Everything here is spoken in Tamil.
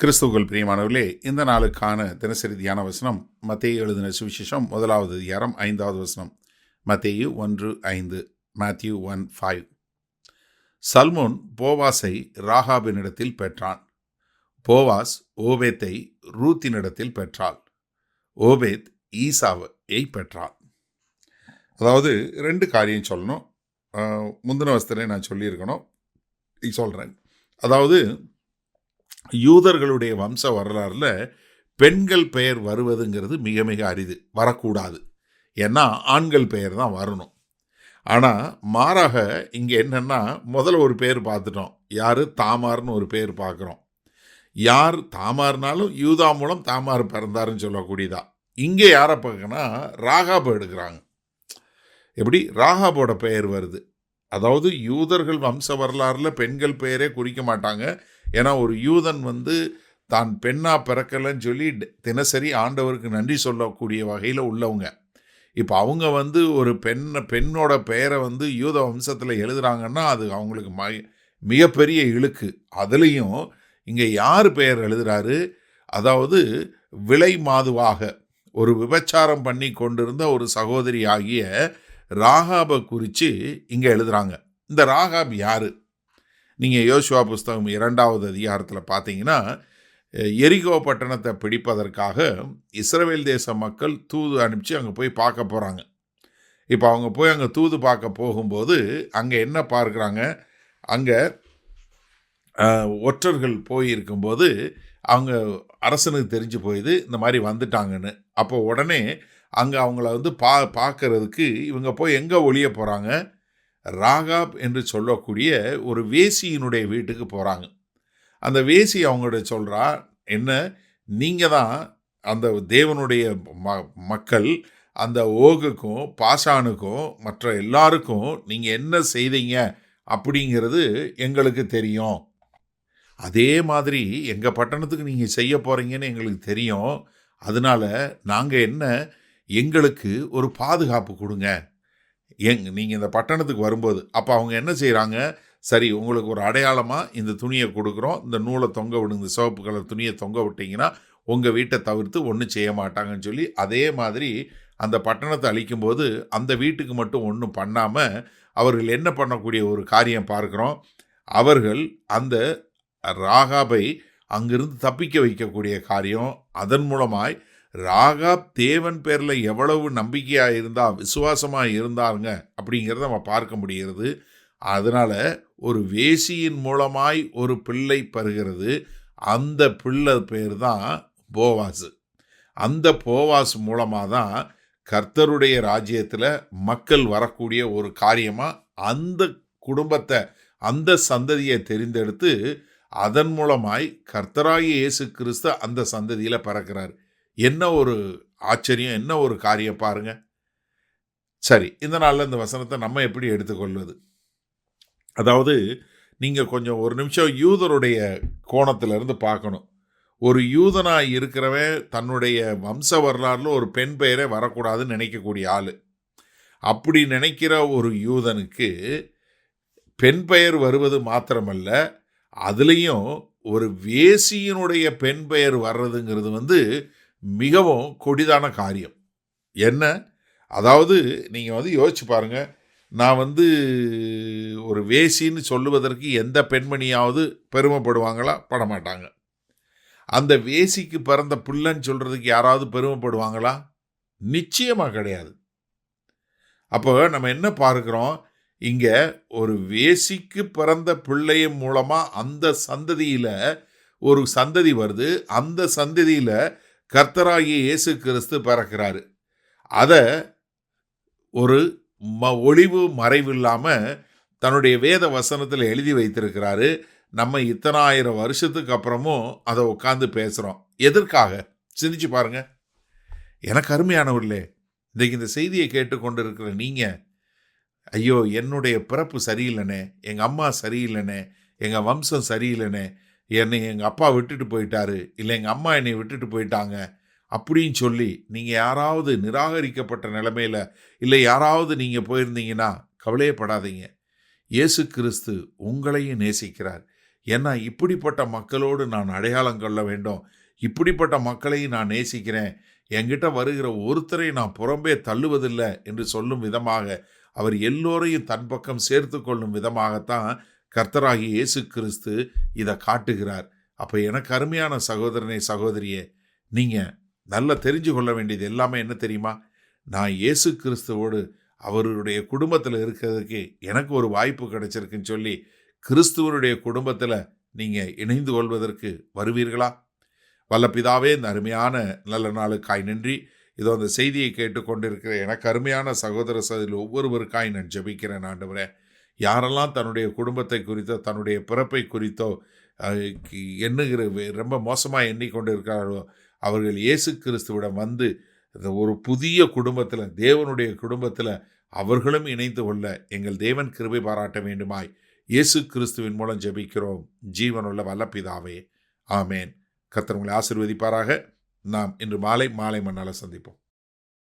கிறிஸ்துவுக்குள் பிரியமானவர்களே, இந்த நாளுக்கான தினசரி தியான வசனம் மத்தேயு எழுதின சுவிசேஷம் 1வது அதிகாரம் 5வது வசனம். மத்தேயு 1:5. மேத்யூ 1:5. சல்மோன் போவாசை ராகாபினிடத்தில் பெற்றான். போவாஸ் ஓபேத்தை ரூத்தினிடத்தில் பெற்றாள். ஓபேத் ஈசாவை பெற்றாள். அதாவது 2 காரியம் சொல்லணும். முந்தின வசனத்திலே நான் சொல்லியிருக்கணும், சொல்கிறேன். அதாவது யூதர்களுடைய வம்ச வரலாறுல பெண்கள் பெயர் வருவதுங்கிறது மிக மிக அரிது, வரக்கூடாது. ஏன்னா ஆண்கள் பெயர் தான் வரணும். ஆனால் மாறாக இங்கே என்னென்னா, முதல்ல ஒரு பேர் பார்த்துட்டோம். யார்? தாமார்னு ஒரு பேர் பார்க்குறோம். யார் தாமார்னாலும் யூதா மூலம் தாமார் பிறந்தாருன்னு சொல்லக்கூடியதா. இங்கே யாரை பார்க்கனா ராகாபை எடுக்கிறாங்க. எப்படி ராகாபோட பெயர் வருது? அதாவது யூதர்கள் வம்ச வரலாறில் பெண்கள் பெயரே குறிக்க மாட்டாங்க. ஏன்னா ஒரு யூதன் தான் பெண்ணா பிறக்கலைன்னு சொல்லி தினசரி ஆண்டவருக்கு நன்றி சொல்லக்கூடிய வகையில் உள்ளவங்க. இப்போ அவங்க ஒரு பெண்ணோட பெயரை யூத வம்சத்தில் எழுதுகிறாங்கன்னா அது அவங்களுக்கு மிகப்பெரிய இழுக்கு. அதுலேயும் இங்கே யார் பெயர் எழுதுகிறாரு? அதாவது விலை மாதுவாக ஒரு விபச்சாரம் பண்ணி கொண்டிருந்த ஒரு சகோதரி ஆகிய ராகாபை குறித்து இங்கே எழுதுகிறாங்க. இந்த ராகாப் யார்? நீங்கள் யோசுவா புஸ்தகம் 2வது அதிகாரத்தில் பார்த்தீங்கன்னா, எரிகோ பட்டணத்தை பிடிப்பதற்காக இஸ்ரவேல் தேச மக்கள் தூது அனுப்பிச்சு அங்கே போய் பார்க்க போகிறாங்க. இப்போ அவங்க போய் அங்கே தூது பார்க்க போகும்போது அங்கே என்ன பார்க்குறாங்க? அங்கே ஒற்றர்கள் போயிருக்கும்போது அவங்க அரசனுக்கு தெரிஞ்சு போயிது இந்த மாதிரி வந்துட்டாங்கன்னு. அப்போ உடனே அங்கே அவங்கள பார்க்கறதுக்கு இவங்க போய் எங்கே ஒளிய போகிறாங்க? ராகாப் என்று சொல்லக்கூடிய ஒரு வேசியினுடைய வீட்டுக்கு போகிறாங்க. அந்த வேசி அவங்கள்ட்ட சொல்கிறா, என்ன, நீங்கள் தான் அந்த தேவனுடைய மக்கள், அந்த ஓகுக்கும் பாசானுக்கும் மற்ற எல்லாருக்கும் நீங்கள் என்ன செய்தீங்க அப்படிங்கிறது எங்களுக்கு தெரியும். அதே மாதிரி எங்கள் பட்டணத்துக்கு நீங்கள் செய்ய போகிறீங்கன்னு எங்களுக்கு தெரியும். அதனால் நாங்கள் எங்களுக்கு ஒரு பாதுகாப்பு கொடுங்க நீங்கள் இந்த பட்டணத்துக்கு வரும்போது. அப்போ அவங்க என்ன செய்கிறாங்க? சரி, உங்களுக்கு ஒரு அடையாளமாக இந்த துணியை கொடுக்குறோம், இந்த நூலை தொங்க விடுங்க, சிவப்பு கலர் துணியை தொங்க விட்டிங்கன்னா உங்கள் வீட்டை தவிர்த்து ஒன்றும் செய்ய மாட்டாங்கன்னு சொல்லி, அதே மாதிரி அந்த பட்டணத்தை அழிக்கும்போது அந்த வீட்டுக்கு மட்டும் ஒன்றும் பண்ணாமல் அவர்கள் என்ன பண்ணக்கூடிய ஒரு காரியம் பார்க்குறோம். அவர்கள் அந்த ராகாபை அங்கிருந்து தப்பிக்க வைக்கக்கூடிய காரியம். அதன் மூலமாய் ராகாப் தேவன் பேரில் எவ்வளவு நம்பிக்கையாக இருந்தால், விசுவாசமாக இருந்தாங்க அப்படிங்கிறத நம்ம பார்க்க முடிகிறது. அதனால் ஒரு வேசியின் மூலமாய் ஒரு பிள்ளை பெறுகிறது. அந்த பிள்ளை பேர் தான் போவாஸ். அந்த போவாஸ் மூலமாக தான் கர்த்தருடைய ராஜ்யத்தில் மக்கள் வரக்கூடிய ஒரு காரியமாக அந்த குடும்பத்தை, அந்த சந்ததியை தெரிந்தெடுத்து அதன் மூலமாய் கர்த்தராகிய இயேசு கிறிஸ்து அந்த சந்ததியில் பிறக்கிறார். என்ன ஒரு ஆச்சரியம், என்ன ஒரு காரியம் பாருங்க. சரி, இந்த நாளில் இந்த வசனத்தை நம்ம எப்படி எடுத்துக்கொள்வது? அதாவது நீங்கள் கொஞ்சம் ஒரு நிமிஷம் யூதருடைய கோணத்திலிருந்து பார்க்கணும். ஒரு யூதனாக இருக்கிறவன் தன்னுடைய வம்ச வரலாறுல ஒரு பெண் பெயரே வரக்கூடாதுன்னு நினைக்கக்கூடிய ஆள். அப்படி நினைக்கிற ஒரு யூதனுக்கு பெண் பெயர் வருவது மாத்திரமல்ல, அதுலேயும் ஒரு வேசியினுடைய பெண் பெயர் வர்றதுங்கிறது மிகவும் கொடிதான காரியம். என்ன? அதாவது நீங்கள் யோசிச்சு பாருங்கள். நான் ஒரு வேசின்னு சொல்லுவதற்கு எந்த பெண்மணியாவது பெருமைப்படுவாங்களா? படமாட்டாங்க. அந்த வேசிக்கு பிறந்த பிள்ளைன்னு சொல்கிறதுக்கு யாராவது பெருமைப்படுவாங்களா? நிச்சயமாக கிடையாது. அப்போ நம்ம என்ன பார்க்குறோம்? இங்கே ஒரு வேசிக்கு பிறந்த பிள்ளைய மூலமாக அந்த சந்ததியில் ஒரு சந்ததி வருது. அந்த சந்ததியில் கர்த்தராகிய இயேசு கிறிஸ்து பிறக்கிறாரு. அதை ஒரு ஒளிவு மறைவு இல்லாமல் தன்னுடைய வேத வசனத்தில் எழுதி வைத்திருக்கிறாரு. நம்ம இத்தனை ஆயிரம் வருஷத்துக்கு அப்புறமும் அதை உட்காந்து பேசுகிறோம். எதற்காக? சிந்திச்சு பாருங்க. எனக்கு அருமையானவர்களே, இன்றைக்கு இந்த செய்தியை கேட்டுக்கொண்டு இருக்கிற நீங்கள், ஐயோ என்னுடைய பிறப்பு சரியில்லைனே, எங்கள் அம்மா சரியில்லைனே, எங்கள் வம்சம் சரியில்லைனே, என்னை எங்கள் அப்பா விட்டுட்டு போயிட்டாரு, இல்லை எங்கள் அம்மா என்னை விட்டுட்டு போயிட்டாங்க அப்படின்னு சொல்லி நீங்கள் யாராவது நிராகரிக்கப்பட்ட நிலைமையில், இல்லை யாராவது நீங்கள் போயிருந்தீங்கன்னா கவலையப்படாதீங்க. இயேசு கிறிஸ்து உங்களையும் நேசிக்கிறார். ஏன்னா இப்படிப்பட்ட மக்களோடு நான் அடையாளம் கொள்ள வேண்டும். இப்படிப்பட்ட மக்களையும் நான் நேசிக்கிறேன். என்கிட்ட வருகிற ஒருத்தரை நான் புறம்பே தள்ளுவதில்லை என்று சொல்லும் விதமாக, அவர் எல்லோரையும் தன் பக்கம் சேர்த்து கொள்ளும் விதமாகத்தான் கர்த்தராகிய இயேசு கிறிஸ்து இதை காட்டுகிறார். அப்போ எனக்கு அருமையான சகோதரனே, சகோதரியே, நீங்கள் நல்லா தெரிஞ்சு கொள்ள வேண்டியது எல்லாமே என்ன தெரியுமா? நான் இயேசு கிறிஸ்துவோடு அவருடைய குடும்பத்தில் இருக்கிறதுக்கு எனக்கு ஒரு வாய்ப்பு கிடைச்சிருக்குன்னு சொல்லி கிறிஸ்துவனுடைய குடும்பத்தில் நீங்கள் இணைந்து கொள்வதற்கு வருவீர்களா? வல்ல பிதாவே, இந்த அருமையான நல்ல நாளுக்காய் நன்றி. இதோ அந்த செய்தியை கேட்டுக்கொண்டிருக்கிற எனக்கு அருமையான சகோதர சகோதரி ஒவ்வொருவருக்காய் நான் ஜெபிக்கிறேன் ஆண்டவரே. யாரெல்லாம் தன்னுடைய குடும்பத்தை குறித்தோ தன்னுடைய பிறப்பை குறித்தோ எண்ணுகிற ரொம்ப மோசமாக எண்ணிக்கொண்டு இருக்கிறார்களோ, அவர்கள் இயேசு கிறிஸ்துவிடம் வந்து இந்த ஒரு புதிய குடும்பத்தில், தேவனுடைய குடும்பத்தில் அவர்களும் இணைந்து கொள்ள எங்கள் தேவன் கிருபை பாராட்ட வேண்டுமாய் இயேசு கிறிஸ்துவின் மூலம் ஜெபிக்கிறோம் ஜீவனுள்ள வல்ல பிதாவே, ஆமேன். கர்த்தர் உங்களை ஆசீர்வதிப்பாராக. நாம் இன்று மாலை மண்ணால சந்திப்போம்.